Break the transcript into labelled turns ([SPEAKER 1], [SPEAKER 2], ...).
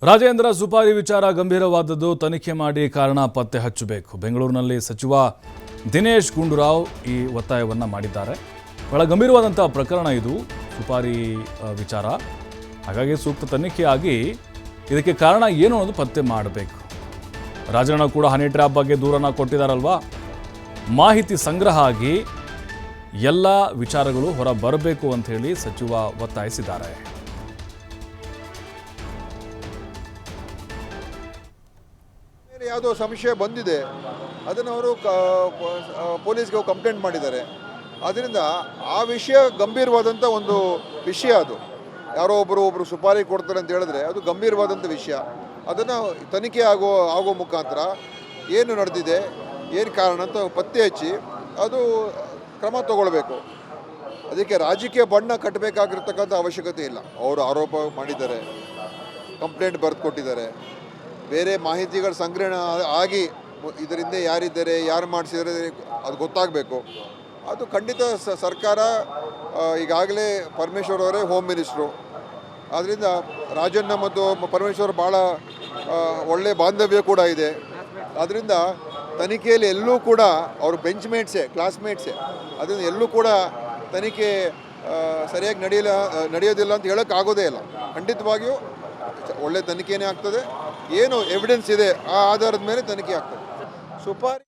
[SPEAKER 1] ರಾಜೇಂದ್ರ ಸುಪಾರಿ ವಿಚಾರ ಗಂಭೀರವಾದದ್ದು. ತನಿಖೆ ಮಾಡಿ ಕಾರಣ ಪತ್ತೆ ಹಚ್ಚಬೇಕು. ಬೆಂಗಳೂರಿನಲ್ಲಿ ಸಚಿವ ದಿನೇಶ್ ಗುಂಡೂರಾವ್ ಈ ಒತ್ತಾಯವನ್ನು ಮಾಡಿದ್ದಾರೆ. ಬಹಳ ಗಂಭೀರವಾದಂಥ ಪ್ರಕರಣ ಇದು, ಸುಪಾರಿ ವಿಚಾರ. ಹಾಗಾಗಿ ಸೂಕ್ತ ತನಿಖೆಯಾಗಿ ಇದಕ್ಕೆ ಕಾರಣ ಏನು ಅನ್ನೋದು ಪತ್ತೆ ಮಾಡಬೇಕು. ರಾಜಣ್ಣ ಕೂಡ ಹನಿ ಟ್ರ್ಯಾಪ್ ಬಗ್ಗೆ ದೂರನ್ನು ಕೊಟ್ಟಿದ್ದಾರಲ್ವಾ, ಮಾಹಿತಿ ಸಂಗ್ರಹ ಆಗಿ ಎಲ್ಲ ವಿಚಾರಗಳು ಹೊರ ಬರಬೇಕು ಅಂತ ಹೇಳಿ ಸಚಿವ ಒತ್ತಾಯಿಸಿದ್ದಾರೆ.
[SPEAKER 2] ಯಾವುದೋ ಸಂಶಯ ಬಂದಿದೆ, ಅದನ್ನು ಅವರು ಪೊಲೀಸ್ಗೆ ಕಂಪ್ಲೇಂಟ್ ಮಾಡಿದ್ದಾರೆ. ಅದರಿಂದ ಆ ವಿಷಯ ಗಂಭೀರವಾದಂಥ ಒಂದು ವಿಷಯ. ಅದು ಯಾರೋ ಒಬ್ಬರು ಸುಪಾರಿ ಕೊಡ್ತಾರೆ ಅಂತ ಹೇಳಿದ್ರೆ ಅದು ಗಂಭೀರವಾದಂಥ ವಿಷಯ. ಅದನ್ನು ತನಿಖೆ ಆಗೋ ಮುಖಾಂತರ ಏನು ನಡೆದಿದೆ, ಏನು ಕಾರಣ ಅಂತ ಪತ್ತೆ ಹಚ್ಚಿ ಅದು ಕ್ರಮ ತಗೊಳ್ಬೇಕು. ಅದಕ್ಕೆ ರಾಜಕೀಯ ಬಣ್ಣ ಕಟ್ಟಬೇಕಾಗಿರ್ತಕ್ಕಂಥ ಅವಶ್ಯಕತೆ ಇಲ್ಲ. ಅವರು ಆರೋಪ ಮಾಡಿದ್ದಾರೆ, ಕಂಪ್ಲೇಂಟ್ ಬರೆದು ಕೊಟ್ಟಿದ್ದಾರೆ, ಬೇರೆ ಮಾಹಿತಿಗಳ ಸಂಗ್ರಹಣ ಆಗಿ ಇದರಿಂದ ಯಾರಿದ್ದಾರೆ, ಯಾರು ಮಾಡಿಸಿದ್ದಾರೆ ಅದು ಗೊತ್ತಾಗಬೇಕು. ಅದು ಖಂಡಿತ ಸರ್ಕಾರ ಈಗಾಗಲೇ ಪರಮೇಶ್ವರ್ ಅವರೇ ಹೋಮ್ ಮಿನಿಸ್ಟ್ರು. ಆದ್ದರಿಂದ ರಾಜಣ್ಣ ಮತ್ತು ಪರಮೇಶ್ವರ್ ಭಾಳ ಒಳ್ಳೆಯ ಬಾಂಧವ್ಯ ಕೂಡ ಇದೆ. ಆದ್ದರಿಂದ ತನಿಖೆಯಲ್ಲಿ ಎಲ್ಲೂ ಕೂಡ ಅವರು ಬೆಂಚ್ ಮೇಟ್ಸೇ, ಕ್ಲಾಸ್ಮೇಟ್ಸೇ. ಅದರಿಂದ ಎಲ್ಲೂ ಕೂಡ ತನಿಖೆ ಸರಿಯಾಗಿ ನಡೆಯೋದಿಲ್ಲ ಅಂತ ಹೇಳೋಕ್ಕಾಗೋದೇ ಇಲ್ಲ. ಖಂಡಿತವಾಗಿಯೂ ಒಳ್ಳೆ ತನಿಖೆನೇ ಆಗ್ತದೆ. ಏನು ಎವಿಡೆನ್ಸ್ ಇದೆ ಆ ಆಧಾರದ ಮೇಲೆ ತನಿಖೆ ಆಗ್ತದೆ. ಸುಪಾರಿ